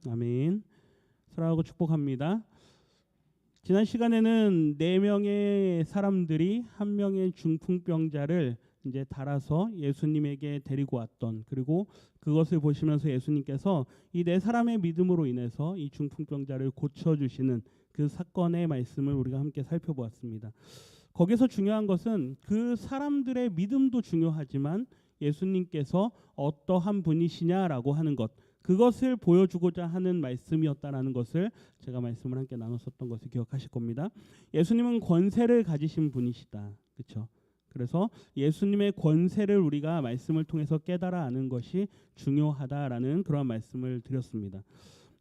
아멘. 사랑하고 축복합니다. 지난 시간에는 4명의 사람들이 한 명의 중풍병자를 이제 달아서 예수님에게 데리고 왔던, 그리고 그것을 보시면서 예수님께서 이 4사람의 믿음으로 인해서 이 중풍병자를 고쳐주시는 그 사건의 말씀을 우리가 함께 살펴보았습니다. 거기서 중요한 것은 그 사람들의 믿음도 중요하지만 예수님께서 어떠한 분이시냐라고 하는 것, 그것을 보여주고자 하는 말씀이었다라는 것을 제가 말씀을 함께 나눴었던 것을 기억하실 겁니다. 예수님은 권세를 가지신 분이시다. 그렇죠? 그래서 예수님의 권세를 우리가 말씀을 통해서 깨달아 아는 것이 중요하다라는 그런 말씀을 드렸습니다.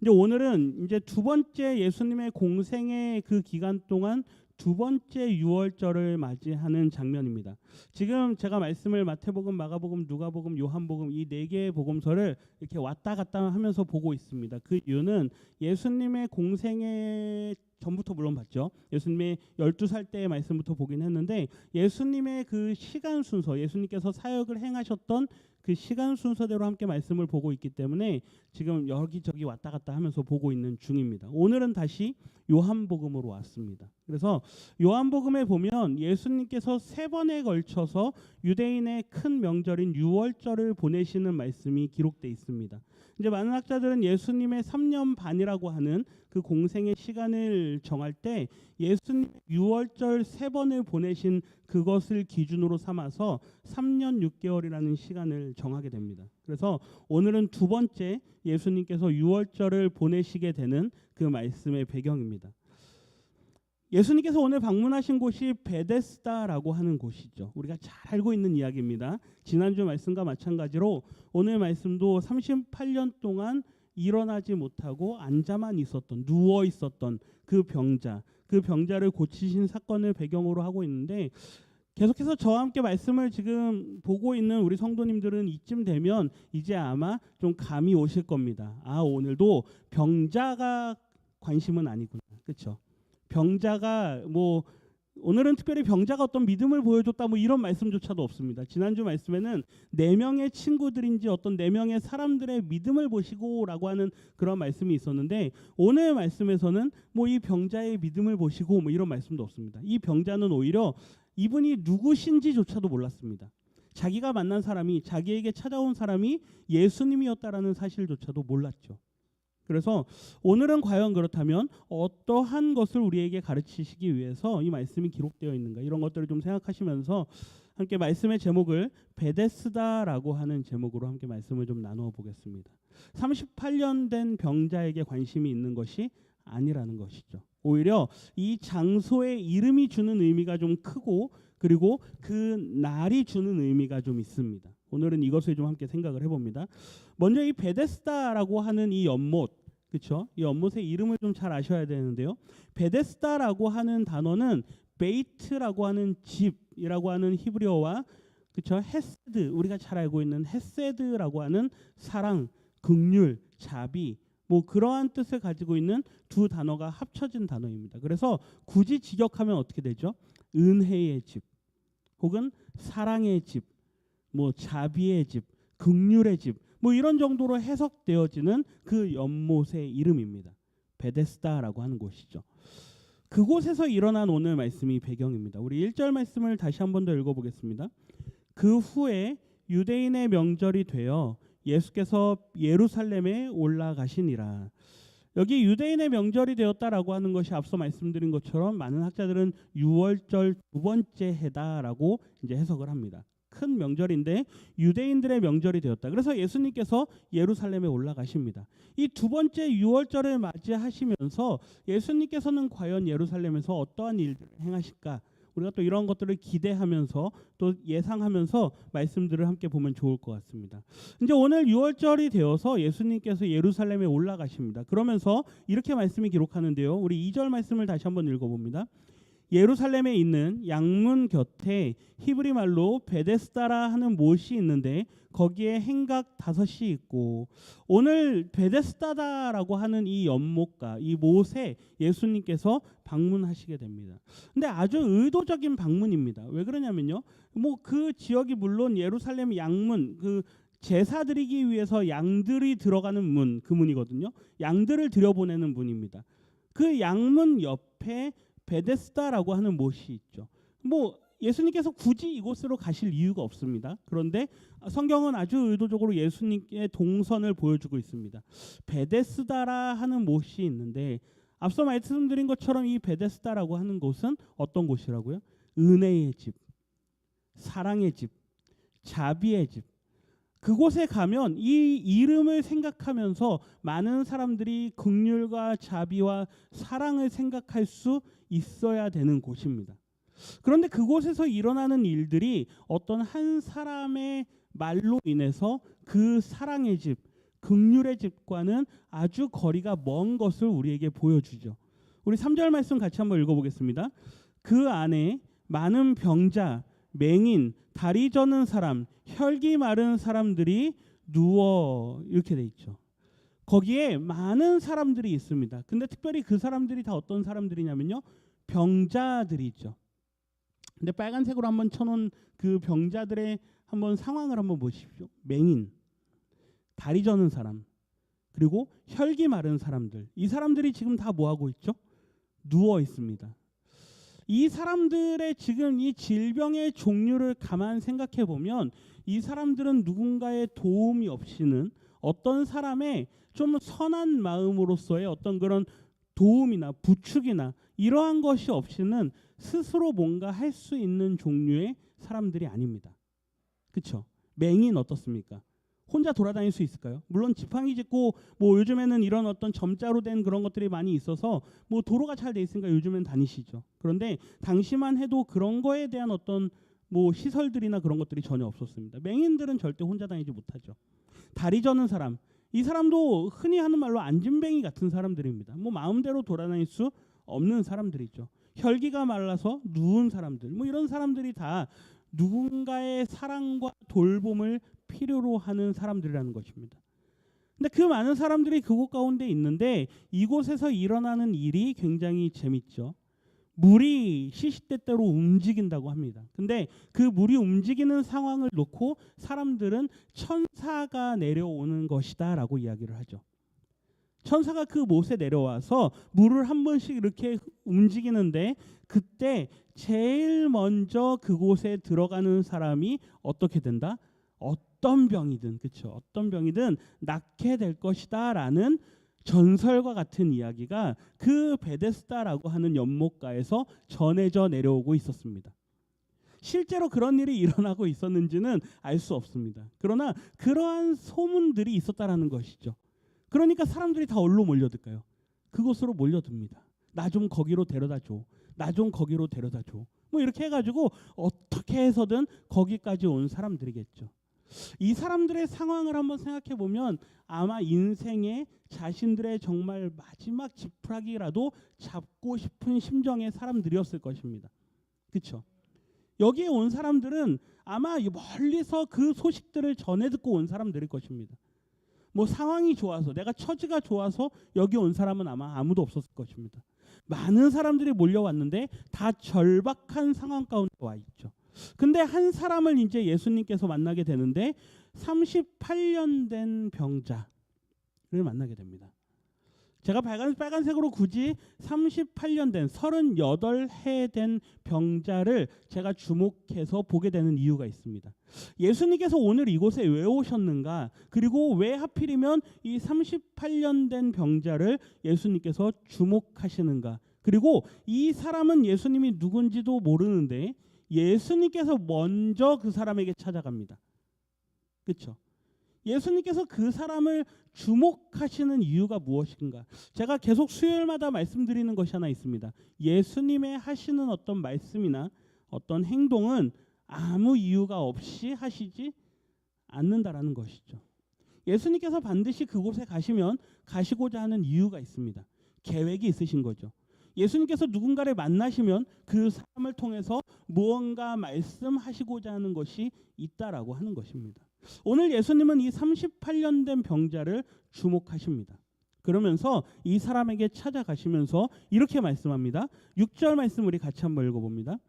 이제 오늘은 이제 두 번째 예수님의 공생의 그 기간 동안 두 번째 유월절을 맞이하는 장면입니다. 지금 제가 말씀을 마태복음, 마가복음, 누가복음, 요한복음 이 4개의 복음서를 이렇게 왔다 갔다 하면서 보고 있습니다. 그 이유는 예수님의 공생의 전부터 물론 봤죠. 예수님의 12살 때의 말씀부터 보긴 했는데 예수님의 그 시간 순서, 예수님께서 사역을 행하셨던 그 시간 순서대로 함께 말씀을 보고 있기 때문에 지금 여기저기 왔다 갔다 하면서 보고 있는 중입니다. 오늘은 다시 요한복음으로 왔습니다. 그래서 요한복음에 보면 예수님께서 3번에 걸쳐서 유대인의 큰 명절인 유월절을 보내시는 말씀이 기록되어 있습니다. 이제 많은 학자들은 예수님의 3년 반이라고 하는 그 공생의 시간을 정할 때 예수님 유월절 3번을 보내신 그것을 기준으로 삼아서 3년 6개월이라는 시간을 정하게 됩니다. 그래서 오늘은 두 번째 예수님께서 유월절을 보내시게 되는 그 말씀의 배경입니다. 예수님께서 오늘 방문하신 곳이 베데스다라고 하는 곳이죠. 우리가 잘 알고 있는 이야기입니다. 지난주 말씀과 마찬가지로 오늘 말씀도 38년 동안 일어나지 못하고 앉아만 있었던, 누워 있었던 그 병자를 고치신 사건을 배경으로 하고 있는데, 계속해서 저와 함께 말씀을 지금 보고 있는 우리 성도님들은 이쯤 되면 이제 아마 좀 감이 오실 겁니다. 아, 오늘도 병자가 관심은 아니구나. 그렇죠? 병자가 뭐 오늘은 특별히 병자가 어떤 믿음을 보여줬다 뭐 이런 말씀조차도 없습니다. 지난주 말씀에는 4명의 친구들인지 어떤 4명의 사람들의 믿음을 보시고라고 하는 그런 말씀이 있었는데, 오늘 말씀에서는 뭐 이 병자의 믿음을 보시고 뭐 이런 말씀도 없습니다. 이 병자는 오히려 이분이 누구신지조차도 몰랐습니다. 자기가 만난 사람이, 자기에게 찾아온 사람이 예수님이었다라는 사실조차도 몰랐죠. 그래서 오늘은 과연 그렇다면 어떠한 것을 우리에게 가르치시기 위해서 이 말씀이 기록되어 있는가, 이런 것들을 좀 생각하시면서 함께 말씀의 제목을 베데스다라고 하는 제목으로 함께 말씀을 좀 나누어 보겠습니다. 38년 된 병자에게 관심이 있는 것이 아니라는 것이죠. 오히려 이 장소의 이름이 주는 의미가 좀 크고, 그리고 그 날이 주는 의미가 좀 있습니다. 오늘은 이것을 좀 함께 생각을 해봅니다. 먼저 이 베데스다라고 하는 이 연못, 그렇죠? 이 연못의 이름을 좀 잘 아셔야 되는데요. 베데스다라고 하는 단어는 베이트라고 하는 집이라고 하는 히브리어와, 그렇죠? 헤세드, 우리가 잘 알고 있는 헤세드라고 하는 사랑, 긍휼, 자비, 뭐 그러한 뜻을 가지고 있는 두 단어가 합쳐진 단어입니다. 그래서 굳이 직역하면 어떻게 되죠? 은혜의 집, 혹은 사랑의 집, 뭐 자비의 집, 긍휼의 집, 뭐 이런 정도로 해석되어지는 그 연못의 이름입니다. 베데스다라고 하는 곳이죠. 그곳에서 일어난 오늘 말씀이 배경입니다. 우리 1절 말씀을 다시 한 번 더 읽어보겠습니다. 그 후에 유대인의 명절이 되어 예수께서 예루살렘에 올라가시니라. 여기 유대인의 명절이 되었다라고 하는 것이 앞서 말씀드린 것처럼 많은 학자들은 유월절 두 번째 해다라고 이제 해석을 합니다. 큰 명절인데 유대인들의 명절이 되었다. 그래서 예수님께서 예루살렘에 올라가십니다. 이 두 번째 유월절을 맞이하시면서 예수님께서는 과연 예루살렘에서 어떠한 일들을 행하실까? 우리가 또 이런 것들을 기대하면서 또 예상하면서 말씀들을 함께 보면 좋을 것 같습니다. 이제 오늘 6월절이 되어서 예수님께서 예루살렘에 올라가십니다. 그러면서 이렇게 말씀이 기록하는데요. 우리 2절 말씀을 다시 한번 읽어봅니다. 예루살렘에 있는 양문 곁에 히브리 말로 베데스다라 하는 못이 있는데 거기에 행각 5이 있고, 오늘 베데스다다라고 하는 이 연못가, 이 못에 예수님께서 방문하시게 됩니다. 근데 아주 의도적인 방문입니다. 왜 그러냐면요, 뭐 그 지역이 물론 예루살렘 양문, 그 제사 드리기 위해서 양들이 들어가는 문, 그 문이거든요. 양들을 들여보내는 문입니다. 그 양문 옆에 베데스다라고 하는 못이 있죠. 뭐 예수님께서 굳이 이곳으로 가실 이유가 없습니다. 그런데 성경은 아주 의도적으로 예수님의 동선을 보여주고 있습니다. 베데스다라 하는 못이 있는데 앞서 말씀드린 것처럼 이 베데스다라고 하는 곳은 어떤 곳이라고요? 은혜의 집, 사랑의 집, 자비의 집. 그곳에 가면 이 이름을 생각하면서 많은 사람들이 긍휼과 자비와 사랑을 생각할 수 있어야 되는 곳입니다. 그런데 그곳에서 일어나는 일들이 어떤 한 사람의 말로 인해서 그 사랑의 집, 긍휼의 집과는 아주 거리가 먼 것을 우리에게 보여주죠. 우리 3절 말씀 같이 한번 읽어보겠습니다. 그 안에 많은 병자, 맹인, 다리 저는 사람, 혈기 마른 사람들이 누워 이렇게 돼 있죠. 거기에 많은 사람들이 있습니다. 근데 특별히 그 사람들이 다 어떤 사람들이냐면요, 병자들이죠. 근데 빨간색으로 한번 쳐놓은 그 병자들의 한번 상황을 한번 보십시오. 맹인, 다리 저는 사람, 그리고 혈기 마른 사람들. 이 사람들이 지금 다 뭐 하고 있죠? 누워 있습니다. 이 사람들의 지금 이 질병의 종류를 가만 생각해 보면 이 사람들은 누군가의 도움이 없이는 어떤 사람의 좀 선한 마음으로서의 어떤 그런 도움이나 부축이나 이러한 것이 없이는 스스로 뭔가 할 수 있는 종류의 사람들이 아닙니다. 그렇죠? 맹인 어떻습니까? 혼자 돌아다닐 수 있을까요? 물론 지팡이 짚고 뭐 요즘에는 이런 어떤 점자로 된 그런 것들이 많이 있어서 뭐 도로가 잘 돼 있으니까 요즘엔 다니시죠. 그런데 당시만 해도 그런 거에 대한 어떤 뭐 시설들이나 그런 것들이 전혀 없었습니다. 맹인들은 절대 혼자 다니지 못하죠. 다리 저는 사람, 이 사람도 흔히 하는 말로 안진뱅이 같은 사람들입니다. 뭐 마음대로 돌아다닐 수 없는 사람들이죠. 혈기가 말라서 누운 사람들, 뭐 이런 사람들이 다 누군가의 사랑과 돌봄을 필요로 하는 사람들이라는 것입니다. 근데 그 많은 사람들이 그곳 가운데 있는데 이곳에서 일어나는 일이 굉장히 재밌죠. 물이 시시때때로 움직인다고 합니다. 근데 그 물이 움직이는 상황을 놓고 사람들은 천사가 내려오는 것이다라고 이야기를 하죠. 천사가 그 못에 내려와서 물을 한 번씩 이렇게 움직이는데 그때 제일 먼저 그곳에 들어가는 사람이 어떻게 된다? 어떤 병이든, 그렇죠? 어떤 병이든 낫게 될 것이다라는 전설과 같은 이야기가 그 베데스다라고 하는 연못가에서 전해져 내려오고 있었습니다. 실제로 그런 일이 일어나고 있었는지는 알 수 없습니다. 그러나 그러한 소문들이 있었다라는 것이죠. 그러니까 사람들이 다 어디로 몰려들까요? 그곳으로 몰려듭니다. 나 좀 거기로 데려다 줘. 나 좀 거기로 데려다 줘. 뭐 이렇게 해가지고 어떻게 해서든 거기까지 온 사람들이겠죠. 이 사람들의 상황을 한번 생각해 보면 아마 인생에 자신들의 정말 마지막 지푸라기라도 잡고 싶은 심정의 사람들이었을 것입니다. 그렇죠? 여기에 온 사람들은 아마 멀리서 그 소식들을 전해 듣고 온 사람들일 것입니다. 뭐 상황이 좋아서, 내가 처지가 좋아서 여기 온 사람은 아마 아무도 없었을 것입니다. 많은 사람들이 몰려왔는데 다 절박한 상황 가운데 와 있죠. 근데 한 사람을 이제 예수님께서 만나게 되는데 38년 된 병자를 만나게 됩니다. 제가 빨간색으로 굳이 38년 된 38해 된 병자를 제가 주목해서 보게 되는 이유가 있습니다. 예수님께서 오늘 이곳에 왜 오셨는가? 그리고 왜 하필이면 이 38년 된 병자를 예수님께서 주목하시는가? 그리고 이 사람은 예수님이 누군지도 모르는데 예수님께서 먼저 그 사람에게 찾아갑니다. 그렇죠? 예수님께서 그 사람을 주목하시는 이유가 무엇인가? 제가 계속 수요일마다 말씀드리는 것이 하나 있습니다. 예수님의 하시는 어떤 말씀이나 어떤 행동은 아무 이유가 없이 하시지 않는다라는 것이죠. 예수님께서 반드시 그곳에 가시면 가시고자 하는 이유가 있습니다. 계획이 있으신 거죠. 예수님께서 누군가를 만나시면 그 사람을 통해서 무언가 말씀하시고자 하는 것이 있다라고 하는 것입니다. 오늘 예수님은 이 38년 된 병자를 주목하십니다. 그러면서 이 사람에게 찾아가시면서 이렇게 말씀합니다. 6절 말씀 우리 같이 한번 읽어봅니다.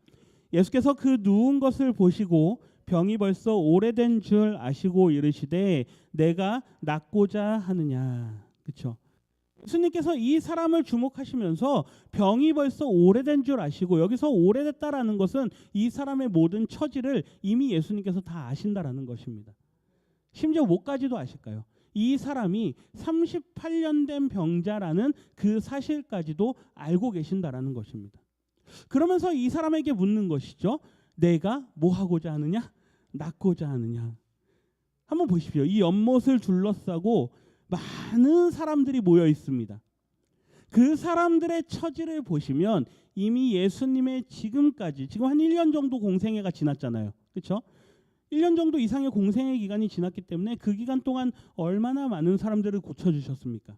예수께서 그 누운 것을 보시고 병이 벌써 오래된 줄 아시고 이르시되 내가 낫고자 하느냐. 그렇죠? 예수님께서 이 사람을 주목하시면서 병이 벌써 오래된 줄 아시고, 여기서 오래됐다라는 것은 이 사람의 모든 처지를 이미 예수님께서 다 아신다라는 것입니다. 심지어 뭐까지도 아실까요? 이 사람이 38년 된 병자라는 그 사실까지도 알고 계신다라는 것입니다. 그러면서 이 사람에게 묻는 것이죠. 내가 뭐 하고자 하느냐? 낫고자 하느냐. 한번 보십시오. 이 연못을 둘러싸고 많은 사람들이 모여 있습니다. 그 사람들의 처지를 보시면 이미 예수님의 지금 한 1년 정도 공생애가 지났잖아요. 그렇죠? 1년 정도 이상의 공생애 기간이 지났기 때문에 그 기간 동안 얼마나 많은 사람들을 고쳐주셨습니까?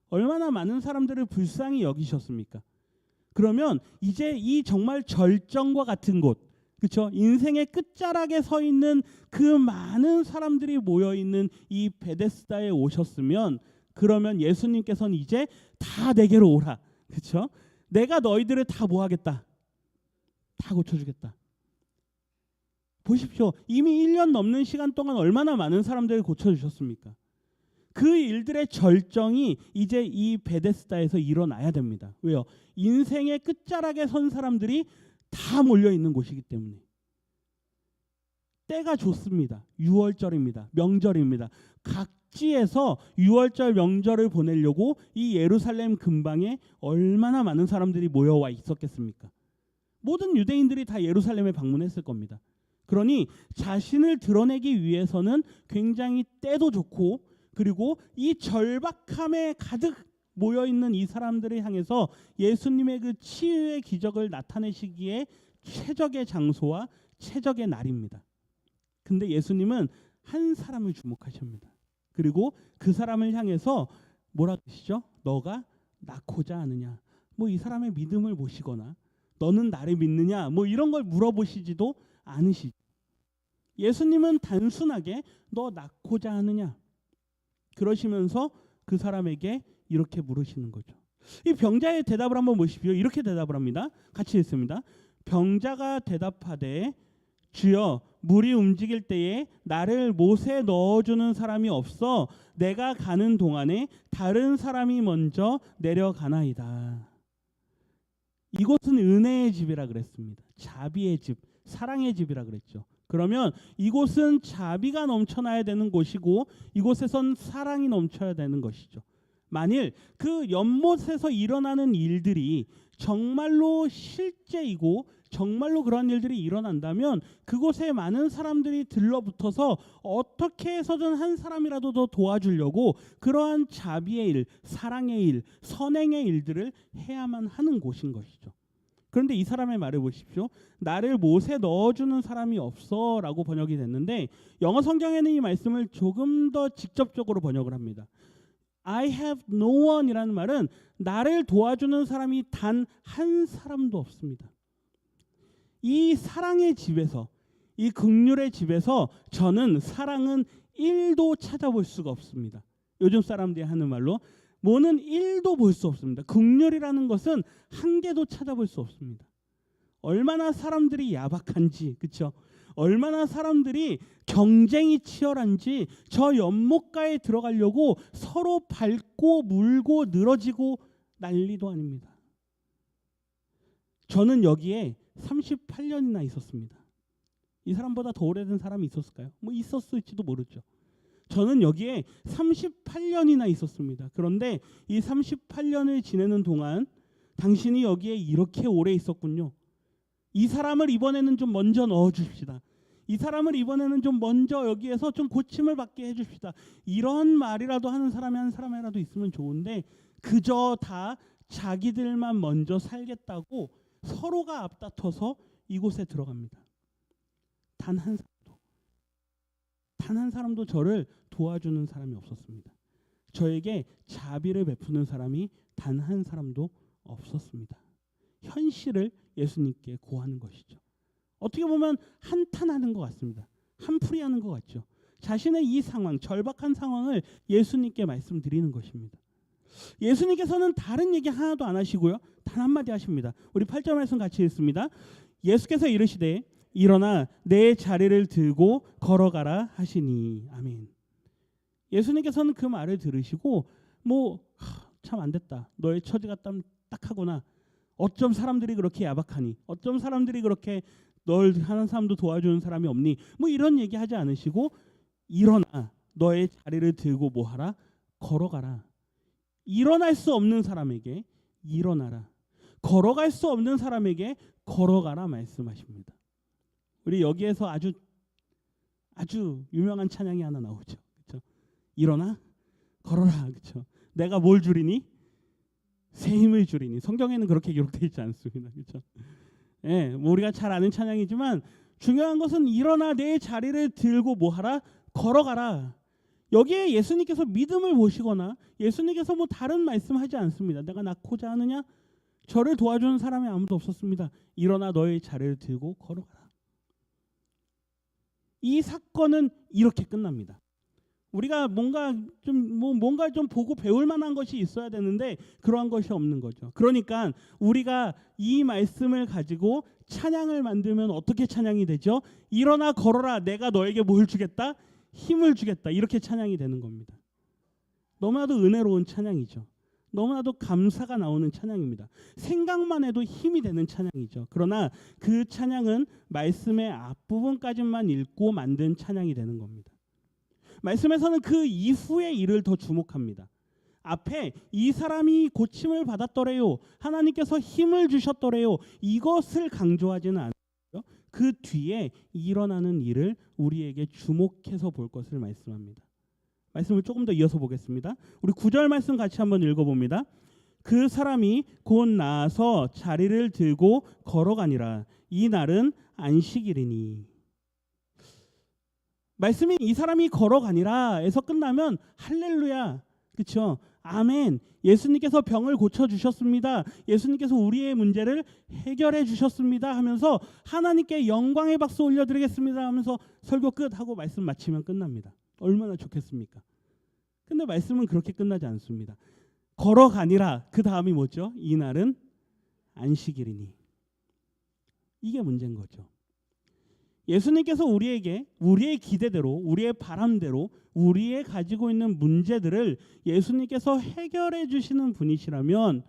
얼마나 많은 사람들을 불쌍히 여기셨습니까? 그러면 이제 이 정말 절정과 같은 곳, 그렇죠? 인생의 끝자락에 서 있는 그 많은 사람들이 모여 있는 이 베데스다에 오셨으면, 그러면 예수님께서는 이제 다 내게로 오라, 그렇죠? 내가 너희들을 다 뭐 하겠다? 다 고쳐주겠다. 보십시오. 이미 1년 넘는 시간 동안 얼마나 많은 사람들을 고쳐주셨습니까? 그 일들의 절정이 이제 이 베데스다에서 일어나야 됩니다. 왜요? 인생의 끝자락에 선 사람들이 다 몰려 있는 곳이기 때문에. 때가 좋습니다. 6월절입니다. 명절입니다. 각지에서 6월절 명절을 보내려고 이 예루살렘 근방에 얼마나 많은 사람들이 모여와 있었겠습니까? 모든 유대인들이 다 예루살렘에 방문했을 겁니다. 그러니 자신을 드러내기 위해서는 굉장히 때도 좋고, 그리고 이 절박함에 가득 모여있는 이 사람들을 향해서 예수님의 그 치유의 기적을 나타내시기에 최적의 장소와 최적의 날입니다. 근데 예수님은 한 사람을 주목하십니다. 그리고 그 사람을 향해서 뭐라 그러시죠? 너가 낳고자 하느냐. 뭐 이 사람의 믿음을 보시거나 너는 나를 믿느냐, 뭐 이런 걸 물어보시지도 않으시죠. 예수님은 단순하게 너 낳고자 하느냐, 그러시면서 그 사람에게 이렇게 물으시는 거죠. 이 병자의 대답을 한번 보십시오. 이렇게 대답을 합니다. 같이 읽습니다. 병자가 대답하되 주여, 물이 움직일 때에 나를 못에 넣어주는 사람이 없어 내가 가는 동안에 다른 사람이 먼저 내려가나이다. 이곳은 은혜의 집이라 그랬습니다. 자비의 집, 사랑의 집이라 그랬죠. 그러면 이곳은 자비가 넘쳐나야 되는 곳이고 이곳에선 사랑이 넘쳐야 되는 것이죠. 만일 그 연못에서 일어나는 일들이 정말로 실제이고 정말로 그런 일들이 일어난다면 그곳에 많은 사람들이 들러붙어서 어떻게 해서든 한 사람이라도 더 도와주려고 그러한 자비의 일, 사랑의 일, 선행의 일들을 해야만 하는 곳인 것이죠. 그런데 이 사람의 말을 보십시오. 나를 못에 넣어주는 사람이 없어 라고 번역이 됐는데, 영어 성경에는 이 말씀을 조금 더 직접적으로 번역을 합니다. I have no one 이라는 말은 나를 도와주는 사람이 단 한 사람도 없습니다. 이 사랑의 집에서, 이 긍휼의 집에서 저는 사랑은 1도 찾아볼 수가 없습니다. 요즘 사람들이 하는 말로 뭐는 1도 볼 수 없습니다. 긍휼이라는 것은 한 개도 찾아볼 수 없습니다. 얼마나 사람들이 야박한지, 그렇죠? 얼마나 사람들이 경쟁이 치열한지 저 연못가에 들어가려고 서로 밟고 물고 늘어지고 난리도 아닙니다. 저는 여기에 38년이나 있었습니다. 이 사람보다 더 오래된 사람이 있었을까요? 뭐 있었을지도 모르죠. 저는 여기에 38년이나 있었습니다. 그런데 이 38년을 지내는 동안 당신이 여기에 이렇게 오래 있었군요. 이 사람을 이번에는 좀 먼저 넣어줍시다. 이 사람을 이번에는 좀 먼저 여기에서 좀 고침을 받게 해줍시다. 이런 말이라도 하는 사람이 한 사람이라도 있으면 좋은데 그저 다 자기들만 먼저 살겠다고 서로가 앞다퉈서 이곳에 들어갑니다. 단 한 사람도 저를 도와주는 사람이 없었습니다. 저에게 자비를 베푸는 사람이 단 한 사람도 없었습니다. 현실을 예수님께 고하는 것이죠. 어떻게 보면 한탄하는 것 같습니다. 한풀이하는 것 같죠. 자신의 이 상황, 절박한 상황을 예수님께 말씀드리는 것입니다. 예수님께서는 다른 얘기 하나도 안 하시고요. 단 한마디 하십니다. 우리 8절 말씀 같이 읽습니다. 예수께서 이르시되 일어나 내 자리를 들고 걸어가라 하시니. 아멘. 예수님께서는 그 말을 들으시고 참 안 됐다. 너의 처지가 딱하구나. 어쩜 사람들이 그렇게 야박하니? 어쩜 사람들이 그렇게 널 하는 사람도 도와주는 사람이 없니? 이런 얘기 하지 않으시고 일어나 너의 자리를 들고 하라? 걸어가라. 일어날 수 없는 사람에게 일어나라. 걸어갈 수 없는 사람에게 걸어가라 말씀하십니다. 우리 여기에서 아주 유명한 찬양이 하나 나오죠. 그렇죠? 일어나 걸어라. 그렇죠? 내가 뭘 주리니? 새 힘을 주리니. 성경에는 그렇게 기록되어 있지 않습니다. 그렇죠? 예, 우리가 잘 아는 찬양이지만 중요한 것은 일어나 내 자리를 들고 하라? 걸어가라. 여기에 예수님께서 믿음을 보시거나 예수님께서 다른 말씀하지 않습니다. 내가 낳고자 하느냐? 저를 도와주는 사람이 아무도 없었습니다. 일어나 너의 자리를 들고 걸어가라. 이 사건은 이렇게 끝납니다. 우리가 뭔가 좀 보고 배울 만한 것이 있어야 되는데 그러한 것이 없는 거죠. 그러니까 우리가 이 말씀을 가지고 찬양을 만들면 어떻게 찬양이 되죠? 일어나 걸어라. 내가 너에게 뭘 주겠다? 힘을 주겠다. 이렇게 찬양이 되는 겁니다. 너무나도 은혜로운 찬양이죠. 너무나도 감사가 나오는 찬양입니다. 생각만 해도 힘이 되는 찬양이죠. 그러나 그 찬양은 말씀의 앞부분까지만 읽고 만든 찬양이 되는 겁니다. 말씀에서는 그 이후의 일을 더 주목합니다. 앞에 이 사람이 고침을 받았더래요. 하나님께서 힘을 주셨더래요. 이것을 강조하지는 않고요. 그 뒤에 일어나는 일을 우리에게 주목해서 볼 것을 말씀합니다. 말씀을 조금 더 이어서 보겠습니다. 우리 9절 말씀 같이 한번 읽어봅니다. 그 사람이 곧 나아서 자리를 들고 걸어가니라. 이 날은 안식일이니. 말씀이 이 사람이 걸어가니라에서 끝나면 할렐루야. 그렇죠? 아멘. 예수님께서 병을 고쳐주셨습니다. 예수님께서 우리의 문제를 해결해 주셨습니다 하면서 하나님께 영광의 박수 올려드리겠습니다 하면서 설교 끝하고 말씀 마치면 끝납니다. 얼마나 좋겠습니까? 근데 말씀은 그렇게 끝나지 않습니다. 걸어가니라. 그 다음이 뭐죠? 이 날은 안식일이니. 이게 문제인 거죠. 예수님께서 우리에게 우리의 기대대로, 우리의 바람대로, 우리의 가지고 있는 문제들을 예수님께서 해결해 주시는 분이시라면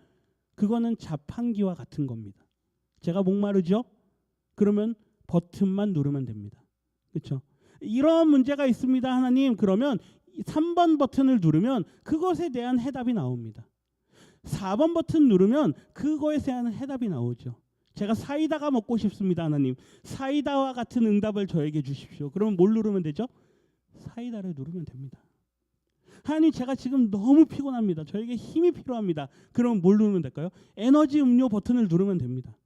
그거는 자판기와 같은 겁니다. 제가 목마르죠? 그러면 버튼만 누르면 됩니다. 그렇죠? 이런 문제가 있습니다, 하나님. 그러면 3번 버튼을 누르면 그것에 대한 해답이 나옵니다. 4번 버튼 누르면 그거에 대한 해답이 나오죠. 제가 사이다가 먹고 싶습니다, 하나님. 사이다와 같은 응답을 저에게 주십시오. 그러면 뭘 누르면 되죠? 사이다를 누르면 됩니다. 하나님, 제가 지금 너무 피곤합니다. 저에게 힘이 필요합니다. 그러면 뭘 누르면 될까요? 에너지 음료 버튼을 누르면 됩니다.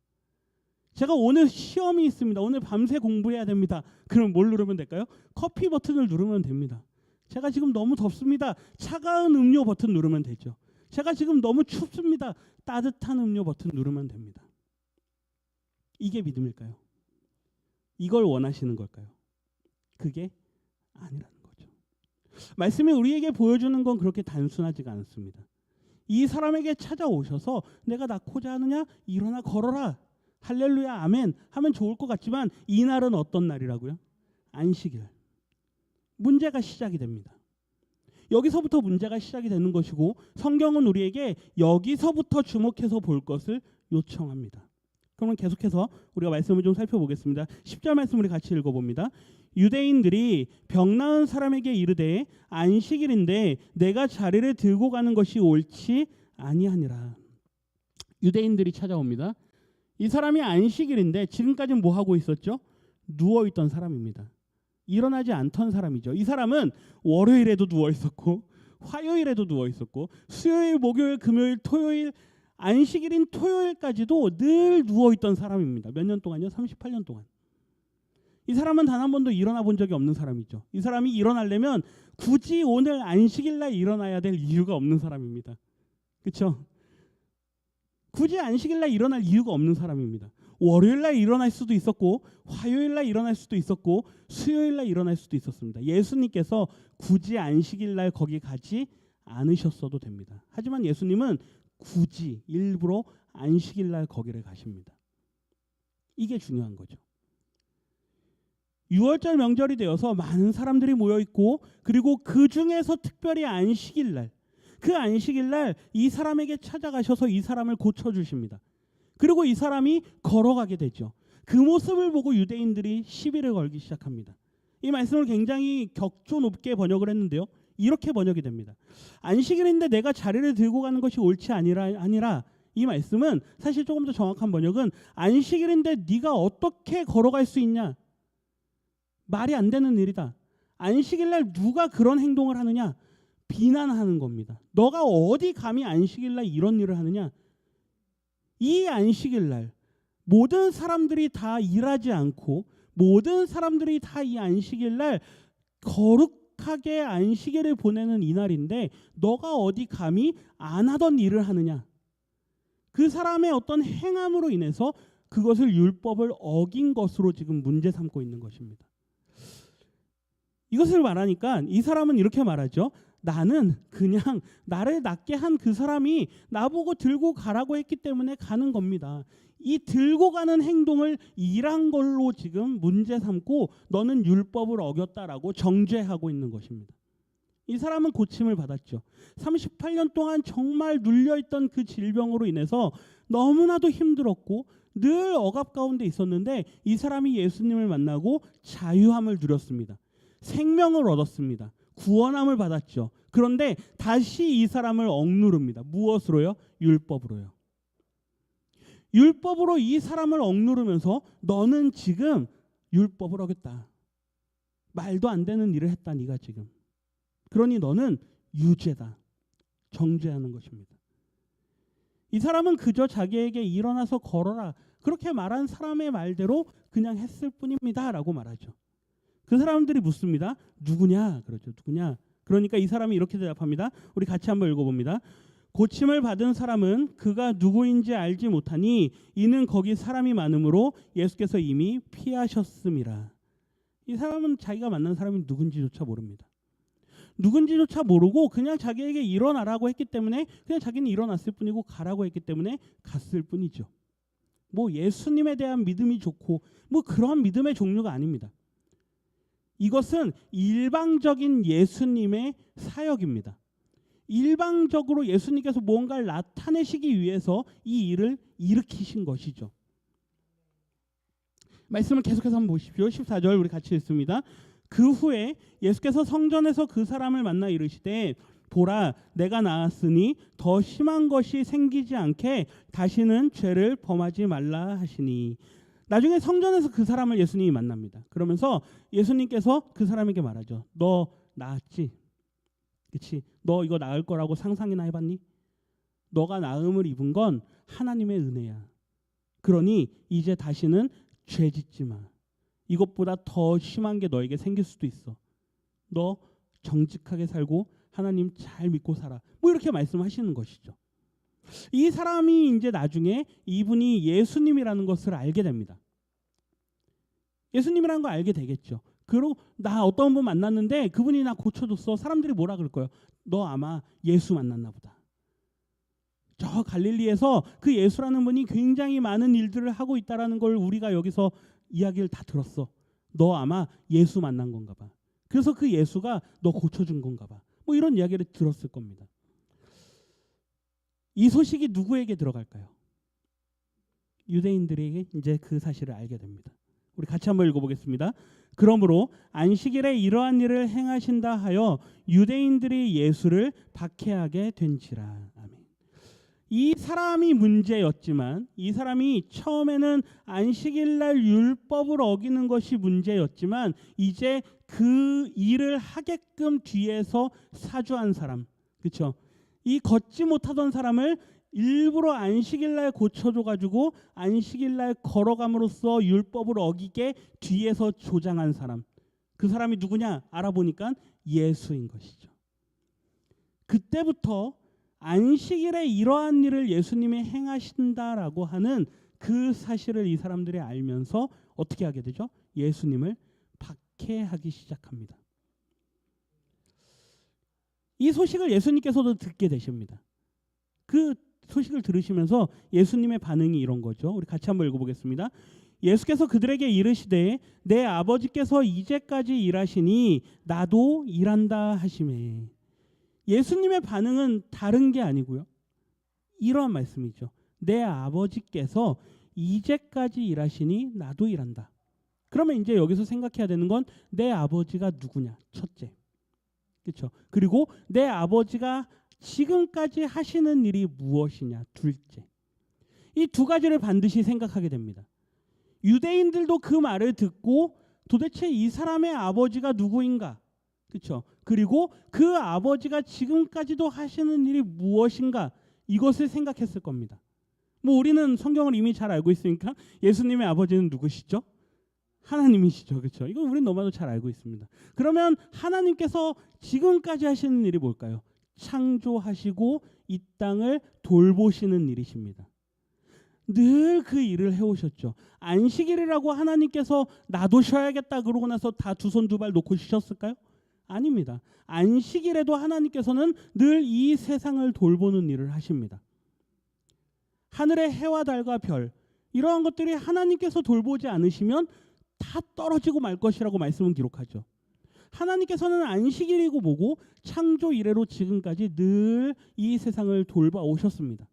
제가 오늘 시험이 있습니다. 오늘 밤새 공부해야 됩니다. 그럼 뭘 누르면 될까요? 커피 버튼을 누르면 됩니다. 제가 지금 너무 덥습니다. 차가운 음료 버튼 누르면 되죠. 제가 지금 너무 춥습니다. 따뜻한 음료 버튼 누르면 됩니다. 이게 믿음일까요? 이걸 원하시는 걸까요? 그게 아니라는 거죠. 말씀이 우리에게 보여주는 건 그렇게 단순하지가 않습니다. 이 사람에게 찾아오셔서 내가 낳고자 하느냐? 일어나 걸어라. 할렐루야 아멘 하면 좋을 것 같지만 이 날은 어떤 날이라고요? 안식일. 문제가 시작이 됩니다. 여기서부터 문제가 시작이 되는 것이고 성경은 우리에게 여기서부터 주목해서 볼 것을 요청합니다. 그러면 계속해서 우리가 말씀을 좀 살펴보겠습니다. 10절 말씀 우리 같이 읽어봅니다. 유대인들이 병 나은 사람에게 이르되 안식일인데 내가 자리를 들고 가는 것이 옳지 아니하니라. 유대인들이 찾아옵니다. 이 사람이 안식일인데 지금까지는 뭐 하고 있었죠? 누워있던 사람입니다. 일어나지 않던 사람이죠. 이 사람은 월요일에도 누워있었고 화요일에도 누워있었고 수요일, 목요일, 금요일, 토요일 안식일인 토요일까지도 늘 누워있던 사람입니다. 몇 년 동안요? 38년 동안. 이 사람은 단 한 번도 일어나 본 적이 없는 사람이죠. 이 사람이 일어나려면 굳이 오늘 안식일날 일어나야 될 이유가 없는 사람입니다. 그렇죠? 굳이 안식일날 일어날 이유가 없는 사람입니다. 월요일날 일어날 수도 있었고 화요일날 일어날 수도 있었고 수요일날 일어날 수도 있었습니다. 예수님께서 굳이 안식일날 거기 가지 않으셨어도 됩니다. 하지만 예수님은 굳이 일부러 안식일날 거기를 가십니다. 이게 중요한 거죠. 유월절 명절이 되어서 많은 사람들이 모여 있고, 그리고 그 중에서 특별히 안식일 날, 그 안식일 날 이 사람에게 찾아가셔서 이 사람을 고쳐 주십니다. 그리고 이 사람이 걸어가게 되죠. 그 모습을 보고 유대인들이 시비를 걸기 시작합니다. 이 말씀을 굉장히 격조 높게 번역을 했는데요. 이렇게 번역이 됩니다. 안식일인데 내가 자리를 들고 가는 것이 옳지 아니라 이 말씀은 사실 조금 더 정확한 번역은 안식일인데 네가 어떻게 걸어갈 수 있냐? 말이 안 되는 일이다. 안식일날 누가 그런 행동을 하느냐? 비난하는 겁니다. 너가 어디 감히 안식일날 이런 일을 하느냐? 이 안식일날 모든 사람들이 다 일하지 않고 모든 사람들이 다 이 안식일날 거룩하게 안식일을 보내는 이날인데 너가 어디 감히 안 하던 일을 하느냐? 그 사람의 어떤 행함으로 인해서 그것을 율법을 어긴 것으로 지금 문제 삼고 있는 것입니다. 이것을 말하니까 이 사람은 이렇게 말하죠. 나는 그냥 나를 낫게 한 그 사람이 나보고 들고 가라고 했기 때문에 가는 겁니다. 이 들고 가는 행동을 일한 걸로 지금 문제 삼고 너는 율법을 어겼다라고 정죄하고 있는 것입니다. 이 사람은 고침을 받았죠. 38년 동안 정말 눌려있던 그 질병으로 인해서 너무나도 힘들었고 늘 억압 가운데 있었는데 이 사람이 예수님을 만나고 자유함을 누렸습니다. 생명을 얻었습니다. 구원함을 받았죠. 그런데 다시 이 사람을 억누릅니다. 무엇으로요? 율법으로요. 율법으로 이 사람을 억누르면서 너는 지금 율법을 어겼다. 말도 안 되는 일을 했다. 네가 지금. 그러니 너는 유죄다. 정죄하는 것입니다. 이 사람은 그저 자기에게 일어나서 걸어라. 그렇게 말한 사람의 말대로 그냥 했을 뿐입니다. 라고 말하죠. 그 사람들이 묻습니다. 누구냐? 그렇죠. 누구냐? 그러니까 이 사람이 이렇게 대답합니다. 우리 같이 한번 읽어봅니다. 고침을 받은 사람은 그가 누구인지 알지 못하니 이는 거기 사람이 많으므로 예수께서 이미 피하셨음이라. 이 사람은 자기가 만난 사람이 누군지조차 모릅니다. 누군지조차 모르고 그냥 자기에게 일어나라고 했기 때문에 그냥 자기는 일어났을 뿐이고 가라고 했기 때문에 갔을 뿐이죠. 뭐 예수님에 대한 믿음이 좋고 뭐 그런 믿음의 종류가 아닙니다. 이것은 일방적인 예수님의 사역입니다. 일방적으로 예수님께서 무언가를 나타내시기 위해서 이 일을 일으키신 것이죠. 말씀을 계속해서 한번 보십시오. 14절 우리 같이 읽습니다. 그 후에 예수께서 성전에서 그 사람을 만나 이르시되 보라 내가 나았으니 더 심한 것이 생기지 않게 다시는 죄를 범하지 말라 하시니. 나중에 성전에서 그 사람을 예수님이 만납니다. 그러면서 예수님께서 그 사람에게 말하죠. 너 나았지? 그렇지? 너 이거 나을 거라고 상상이나 해봤니? 너가 나음을 입은 건 하나님의 은혜야. 그러니 이제 다시는 죄 짓지 마. 이것보다 더 심한 게 너에게 생길 수도 있어. 너 정직하게 살고 하나님 잘 믿고 살아. 뭐 이렇게 말씀하시는 것이죠. 이 사람이 이제 나중에 이분이 예수님이라는 것을 알게 됩니다. 예수님이라는 걸 알게 되겠죠. 그리고 나 어떤 분 만났는데 그분이 나 고쳐줬어. 사람들이 뭐라 그럴 거예요? 너 아마 예수 만났나 보다. 저 갈릴리에서 그 예수라는 분이 굉장히 많은 일들을 하고 있다라는 걸 우리가 여기서 이야기를 다 들었어. 너 아마 예수 만난 건가 봐. 그래서 그 예수가 너 고쳐준 건가 봐. 뭐 이런 이야기를 들었을 겁니다. 이 소식이 누구에게 들어갈까요? 유대인들에게 이제 그 사실을 알게 됩니다. 우리 같이 한번 읽어보겠습니다. 그러므로 안식일에 이러한 일을 행하신다 하여 유대인들이 예수를 박해하게 된지라. 아멘. 이 사람이 문제였지만 이 사람이 처음에는 안식일날 율법을 어기는 것이 문제였지만 이제 그 일을 하게끔 뒤에서 사주한 사람, 그렇죠? 이 걷지 못하던 사람을 일부러 안식일날 고쳐줘가지고 안식일날 걸어감으로써 율법을 어기게 뒤에서 조장한 사람, 그 사람이 누구냐 알아보니까 예수인 것이죠. 그때부터 안식일에 이러한 일을 예수님이 행하신다라고 하는 그 사실을 이 사람들이 알면서 어떻게 하게 되죠? 예수님을 박해하기 시작합니다. 이 소식을 예수님께서도 듣게 되십니다. 그 소식을 들으시면서 예수님의 반응이 이런 거죠. 우리 같이 한번 읽어보겠습니다. 예수께서 그들에게 이르시되 내 아버지께서 이제까지 일하시니 나도 일한다 하시매. 예수님의 반응은 다른 게 아니고요. 이러한 말씀이죠. 내 아버지께서 이제까지 일하시니 나도 일한다. 그러면 이제 여기서 생각해야 되는 건 내 아버지가 누구냐? 첫째. 그렇죠? 그리고 내 아버지가 지금까지 하시는 일이 무엇이냐? 둘째. 이 두 가지를 반드시 생각하게 됩니다. 유대인들도 그 말을 듣고 도대체 이 사람의 아버지가 누구인가? 그렇죠? 그리고 그 아버지가 지금까지도 하시는 일이 무엇인가? 이것을 생각했을 겁니다. 뭐 우리는 성경을 이미 잘 알고 있으니까 예수님의 아버지는 누구시죠? 하나님이시죠. 그렇죠? 이건 우리는 너무나도 잘 알고 있습니다. 그러면 하나님께서 지금까지 하시는 일이 뭘까요? 창조하시고 이 땅을 돌보시는 일이십니다. 늘 그 일을 해오셨죠. 안식일이라고 하나님께서 나도 쉬어야겠다 그러고 나서 다 두 손 두 발 놓고 쉬셨을까요? 아닙니다. 안식일에도 하나님께서는 늘 이 세상을 돌보는 일을 하십니다. 하늘의 해와 달과 별, 이러한 것들이 하나님께서 돌보지 않으시면 다 떨어지고 말 것이라고 말씀은 기록하죠. 하나님께서는 안식일이고 뭐고 창조 이래로 지금까지 늘 이 세상을 돌봐 오셨습니다.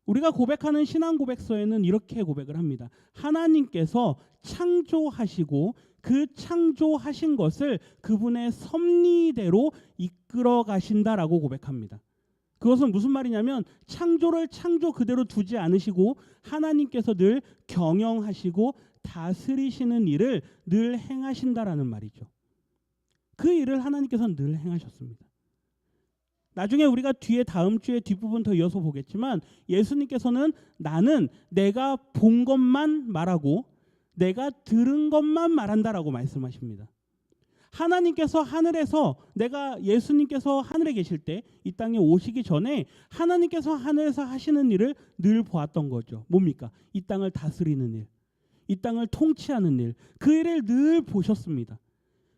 우리가 고백하는 신앙 고백서에는 이렇게 고백을 합니다. 하나님께서 창조하시고 그 창조하신 것을 그분의 섭리대로 이끌어 가신다라고 고백합니다. 그것은 무슨 말이냐면 창조를 창조 그대로 두지 않으시고 하나님께서 늘 경영하시고 다스리시는 일을 늘 행하신다라는 말이죠. 그 일을 하나님께서는 늘 행하셨습니다. 나중에 우리가 뒤에 다음 주에 뒷부분 더 이어서 보겠지만 예수님께서는 나는 내가 본 것만 말하고 내가 들은 것만 말한다라고 말씀하십니다. 하나님께서 하늘에서 예수님께서 하늘에 계실 때 이 땅에 오시기 전에 하나님께서 하늘에서 하시는 일을 늘 보았던 거죠. 뭡니까? 이 땅을 다스리는 일, 이 땅을 통치하는 일, 그 일을 늘 보셨습니다.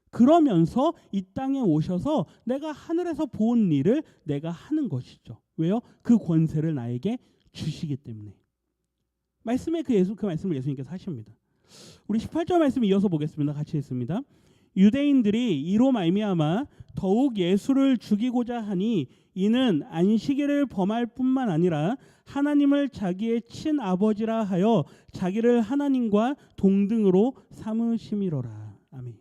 그러면서 이 땅에 오셔서 내가 하늘에서 본 일을 내가 하는 것이죠. 왜요? 그 권세를 나에게 주시기 때문에. 말씀에 그 말씀을 예수님께서 하십니다. 우리 18절 말씀 이어서 보겠습니다. 같이 읽습니다. 유대인들이 이로 말미암아 더욱 예수를 죽이고자 하니 이는 안식일을 범할 뿐만 아니라 하나님을 자기의 친아버지라 하여 자기를 하나님과 동등으로 삼으심이로라. 아멘.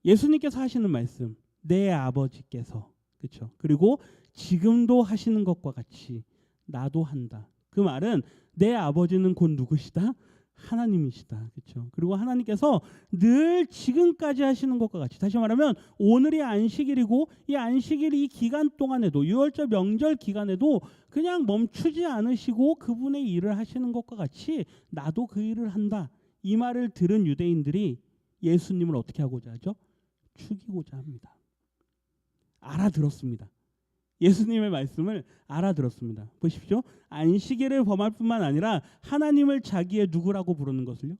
예수님께서 하시는 말씀, 내 아버지께서, 그렇죠? 그리고 지금도 하시는 것과 같이 나도 한다. 그 말은 내 아버지는 곧 누구시다? 하나님이시다. 그렇죠? 그리고 하나님께서 늘 지금까지 하시는 것과 같이, 다시 말하면 오늘이 안식일이고 이 안식일 이 기간 동안에도 유월절 명절 기간에도 그냥 멈추지 않으시고 그분의 일을 하시는 것과 같이 나도 그 일을 한다. 이 말을 들은 유대인들이 예수님을 어떻게 하고자 하죠? 죽이고자 합니다. 알아들었습니다. 예수님의 말씀을 알아들었습니다. 보십시오. 안식일을 범할 뿐만 아니라 하나님을 자기의 누구라고 부르는 것을요?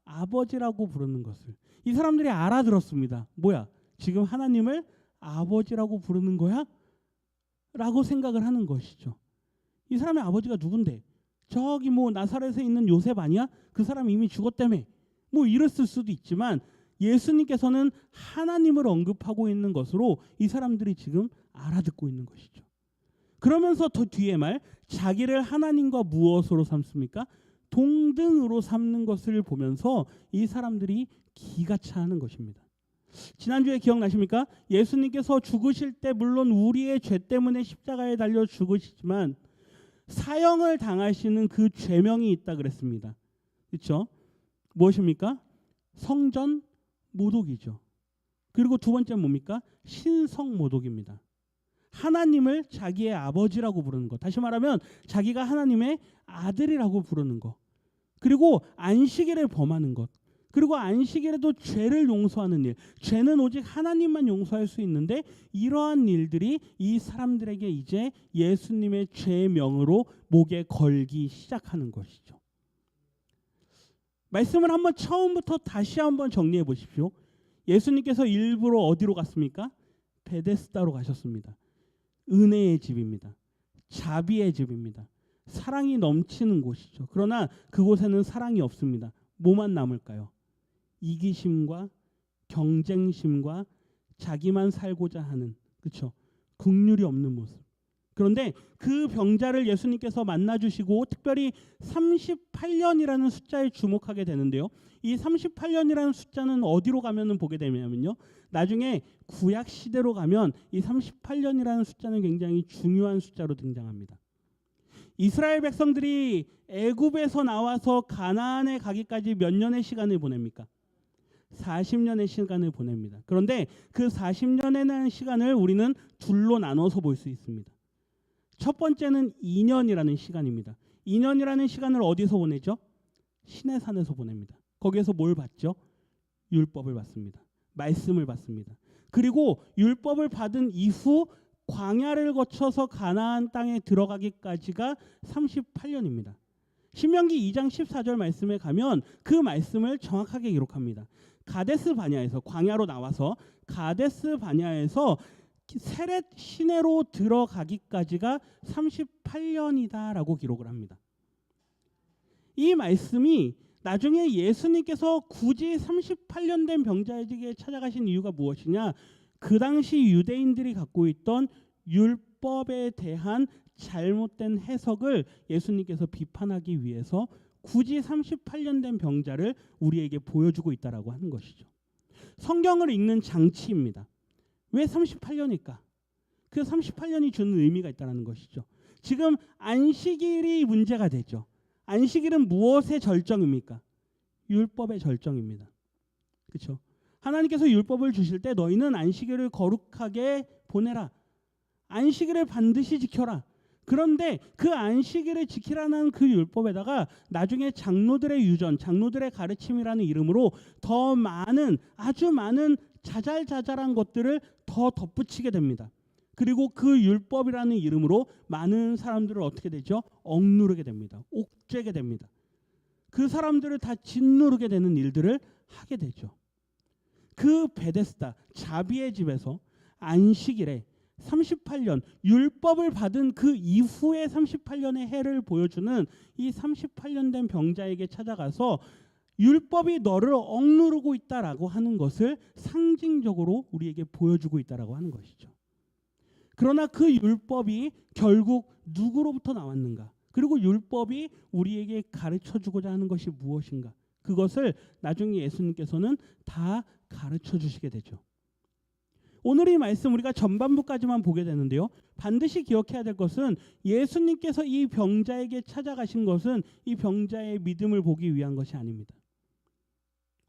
친아버지라고 부르는 것을. 이 사람들이 알아들었습니다. 뭐야? 지금 하나님을 아버지라고 부르는 거야? 라고 생각을 하는 것이죠. 이 사람의 아버지가 누군데? 저기 뭐 나사렛에 있는 요셉 아니야? 그 사람 이미 죽었다며. 뭐 이랬을 수도 있지만 예수님께서는 하나님을 언급하고 있는 것으로 이 사람들이 지금 알아듣고 있는 것이죠. 그러면서 더 뒤에 말, 자기를 하나님과 무엇으로 삼습니까? 동등으로 삼는 것을 보면서 이 사람들이 기가 차는 것입니다. 지난주에 기억나십니까? 예수님께서 죽으실 때 물론 우리의 죄 때문에 십자가에 달려 죽으시지만 사형을 당하시는 그 죄명이 있다 그랬습니다. 그렇죠? 무엇입니까? 성전 모독이죠. 그리고 두 번째는 뭡니까? 신성 모독입니다. 하나님을 자기의 아버지라고 부르는 것. 다시 말하면 자기가 하나님의 아들이라고 부르는 것. 그리고 안식일을 범하는 것. 그리고 안식일에도 죄를 용서하는 일. 죄는 오직 하나님만 용서할 수 있는데 이러한 일들이 이 사람들에게 이제 예수님의 죄명으로 목에 걸기 시작하는 것이죠. 말씀을 한번 처음부터 다시 한번 정리해 보십시오. 예수님께서 일부러 어디로 갔습니까? 베데스다로 가셨습니다. 은혜의 집입니다. 자비의 집입니다. 사랑이 넘치는 곳이죠. 그러나 그곳에는 사랑이 없습니다. 뭐만 남을까요? 이기심과 경쟁심과 자기만 살고자 하는, 그렇죠? 긍휼이 없는 모습. 그런데 그 병자를 예수님께서 만나주시고 특별히 38년이라는 숫자에 주목하게 되는데요. 이 38년이라는 숫자는 어디로 가면은 보게 되냐면요. 나중에 구약 시대로 가면 이 38년이라는 숫자는 굉장히 중요한 숫자로 등장합니다. 이스라엘 백성들이 애굽에서 나와서 가나안에 가기까지 몇 년의 시간을 보냅니까? 40년의 시간을 보냅니다. 그런데 그 40년의 시간을 우리는 둘로 나눠서 볼 수 있습니다. 첫 번째는 2년이라는 시간입니다. 2년이라는 시간을 어디서 보내죠? 시내산에서 보냅니다. 거기에서 뭘 받죠? 율법을 받습니다. 말씀을 받습니다. 그리고 율법을 받은 이후 광야를 거쳐서 가나안 땅에 들어가기까지가 38년입니다. 신명기 2장 14절 말씀에 가면 그 말씀을 정확하게 기록합니다. 가데스 바냐에서, 광야로 나와서 가데스 바냐에서 세렛 시내로 들어가기까지가 38년이다라고 기록을 합니다. 이 말씀이 나중에 예수님께서 굳이 38년 된 병자에게 찾아가신 이유가 무엇이냐? 그 당시 유대인들이 갖고 있던 율법에 대한 잘못된 해석을 예수님께서 비판하기 위해서 굳이 38년 된 병자를 우리에게 보여주고 있다라고 하는 것이죠. 성경을 읽는 장치입니다. 왜 38년일까? 그 38년이 주는 의미가 있다는 것이죠. 지금 안식일이 문제가 되죠. 안식일은 무엇의 절정입니까? 율법의 절정입니다. 그렇죠? 하나님께서 율법을 주실 때 너희는 안식일을 거룩하게 보내라. 안식일을 반드시 지켜라. 그런데 그 안식일을 지키라는 그 율법에다가 나중에 장로들의 유전, 장로들의 가르침이라는 이름으로 더 많은, 아주 많은 자잘자잘한 것들을 더 덧붙이게 됩니다. 그리고 그 율법이라는 이름으로 많은 사람들을 어떻게 되죠? 억누르게 됩니다. 옥죄게 됩니다. 그 사람들을 다 짓누르게 되는 일들을 하게 되죠. 그 베데스다, 자비의 집에서 안식일에 38년, 율법을 받은 그 이후의 38년의 해를 보여주는 이 38년 된 병자에게 찾아가서 율법이 너를 억누르고 있다라고 하는 것을 상징적으로 우리에게 보여주고 있다라고 하는 것이죠. 그러나 그 율법이 결국 누구로부터 나왔는가? 그리고 율법이 우리에게 가르쳐주고자 하는 것이 무엇인가? 그것을 나중에 예수님께서는 다 가르쳐 주시게 되죠. 오늘 이 말씀 우리가 전반부까지만 보게 되는데요. 반드시 기억해야 될 것은 예수님께서 이 병자에게 찾아가신 것은 이 병자의 믿음을 보기 위한 것이 아닙니다.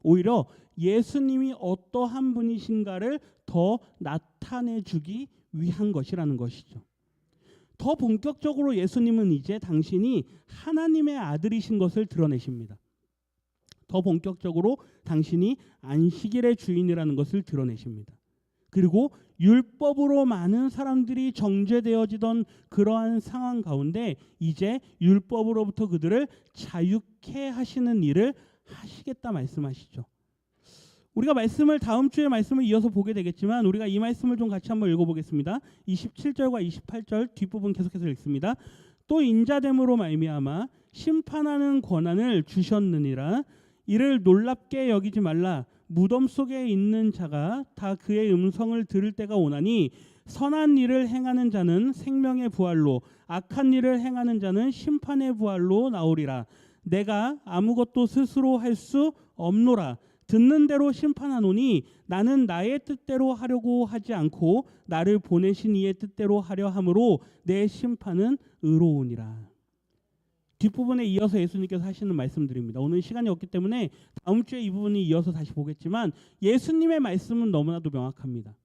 오히려 예수님이 어떠한 분이신가를 더 나타내 주기 위한 것이라는 것이죠. 더 본격적으로 예수님은 이제 당신이 하나님의 아들이신 것을 드러내십니다. 더 본격적으로 당신이 안식일의 주인이라는 것을 드러내십니다. 그리고 율법으로 많은 사람들이 정죄되어지던 그러한 상황 가운데 이제 율법으로부터 그들을 자유케 하시는 일을 하시겠다 말씀하시죠. 우리가 말씀을 다음 주에 말씀을 이어서 보게 되겠지만 우리가 이 말씀을 좀 같이 한번 읽어보겠습니다. 27절과 28절 뒷부분 계속해서 읽습니다. 또 인자됨으로 말미암아 심판하는 권한을 주셨느니라. 이를 놀랍게 여기지 말라. 무덤 속에 있는 자가 다 그의 음성을 들을 때가 오나니 선한 일을 행하는 자는 생명의 부활로 악한 일을 행하는 자는 심판의 부활로 나오리라. 내가 아무것도 스스로 할 수 없노라. 듣는 대로 심판하노니 나는 나의 뜻대로 하려고 하지 않고 나를 보내신 이의 뜻대로 하려 함으로 내 심판은 의로우니라. 뒷부분에 이어서 예수님께서 하시는 말씀들입니다. 오늘 시간이 없기 때문에 다음 주에 이 부분이 이어서 다시 보겠지만 예수님의 말씀은 너무나도 명확합니다.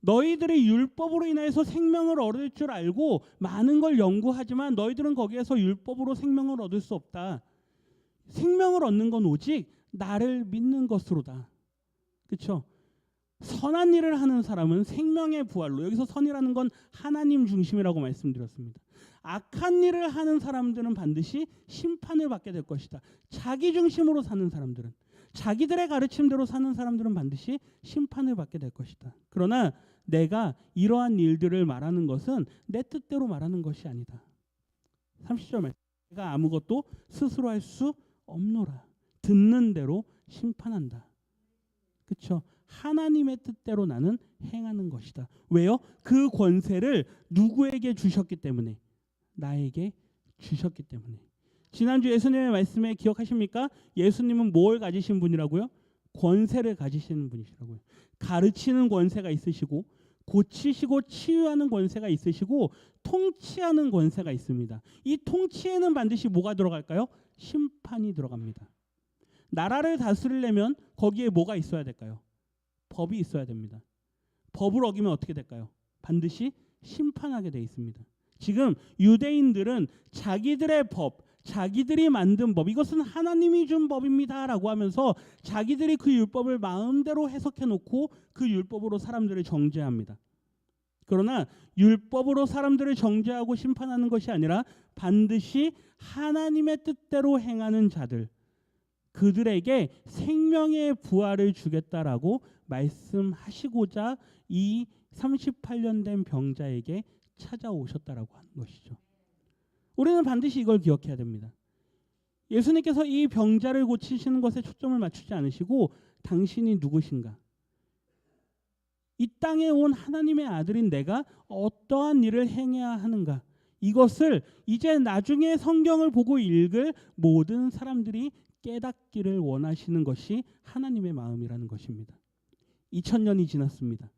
너희들이 율법으로 인해서 생명을 얻을 줄 알고 많은 걸 연구하지만 너희들은 거기에서 율법으로 생명을 얻을 수 없다. 생명을 얻는 건 오직 나를 믿는 것으로다. 그렇죠? 선한 일을 하는 사람은 생명의 부활로, 여기서 선이라는 건 하나님 중심이라고 말씀드렸습니다. 악한 일을 하는 사람들은 반드시 심판을 받게 될 것이다. 자기 중심으로 사는 사람들은, 자기들의 가르침대로 사는 사람들은 반드시 심판을 받게 될 것이다. 그러나 내가 이러한 일들을 말하는 것은 내 뜻대로 말하는 것이 아니다. 30절 말씀. 내가 아무것도 스스로 할 수 없노라. 듣는 대로 심판한다. 그렇죠? 하나님의 뜻대로 나는 행하는 것이다. 왜요? 그 권세를 누구에게 주셨기 때문에? 나에게 주셨기 때문에. 지난주 예수님의 말씀에 기억하십니까? 예수님은 뭘 가지신 분이라고요? 권세를 가지시는 분이시라고요. 가르치는 권세가 있으시고, 고치시고 치유하는 권세가 있으시고, 통치하는 권세가 있습니다. 이 통치에는 반드시 뭐가 들어갈까요? 심판이 들어갑니다. 나라를 다스리려면 거기에 뭐가 있어야 될까요? 법이 있어야 됩니다. 법을 어기면 어떻게 될까요? 반드시 심판하게 돼 있습니다. 지금 유대인들은 자기들의 법, 자기들이 만든 법, 이것은 하나님이 준 법입니다라고 하면서 자기들이 그 율법을 마음대로 해석해 놓고 그 율법으로 사람들을 정죄합니다. 그러나 율법으로 사람들을 정죄하고 심판하는 것이 아니라 반드시 하나님의 뜻대로 행하는 자들, 그들에게 생명의 부활을 주겠다라고 말씀하시고자 이 38년 된 병자에게 찾아오셨다라고 하는 것이죠. 우리는 반드시 이걸 기억해야 됩니다. 예수님께서 이 병자를 고치시는 것에 초점을 맞추지 않으시고 당신이 누구신가? 이 땅에 온 하나님의 아들인 내가 어떠한 일을 행해야 하는가? 이것을 이제 나중에 성경을 보고 읽을 모든 사람들이 깨닫기를 원하시는 것이 하나님의 마음이라는 것입니다. 2000년이 지났습니다.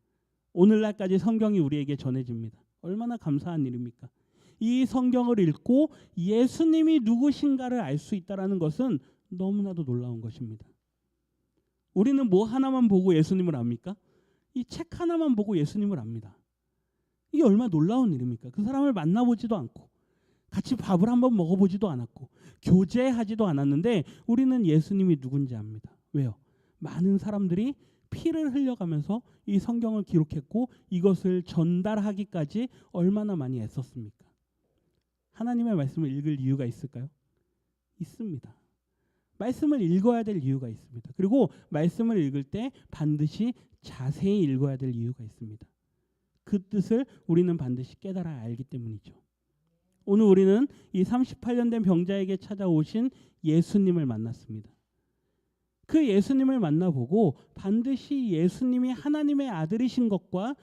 오늘날까지 성경이 우리에게 전해집니다. 얼마나 감사한 일입니까? 이 성경을 읽고 예수님이 누구신가를 알 수 있다는 것은 너무나도 놀라운 것입니다. 우리는 뭐 하나만 보고 예수님을 압니까? 이 책 하나만 보고 예수님을 압니다. 이게 얼마나 놀라운 일입니까? 그 사람을 만나보지도 않고 같이 밥을 한번 먹어보지도 않았고 교제하지도 않았는데 우리는 예수님이 누군지 압니다. 왜요? 많은 사람들이 피를 흘려가면서 이 성경을 기록했고 이것을 전달하기까지 얼마나 많이 애썼습니까? 하나님의 말씀을 읽을 이유가 있을까요? 있습니다. 말씀을 읽어야 될 이유가 있습니다. 그리고 말씀을 읽을 때 반드시 자세히 읽어야 될 이유가 있습니다. 그 뜻을 우리는 반드시 깨달아야 알기 때문이죠. 오늘 우리는 이 38년 된 병자에게 찾아오신 예수님을 만났습니다. 그 예수님을 만나보고 반드시 예수님이 하나님의 아들이신 것과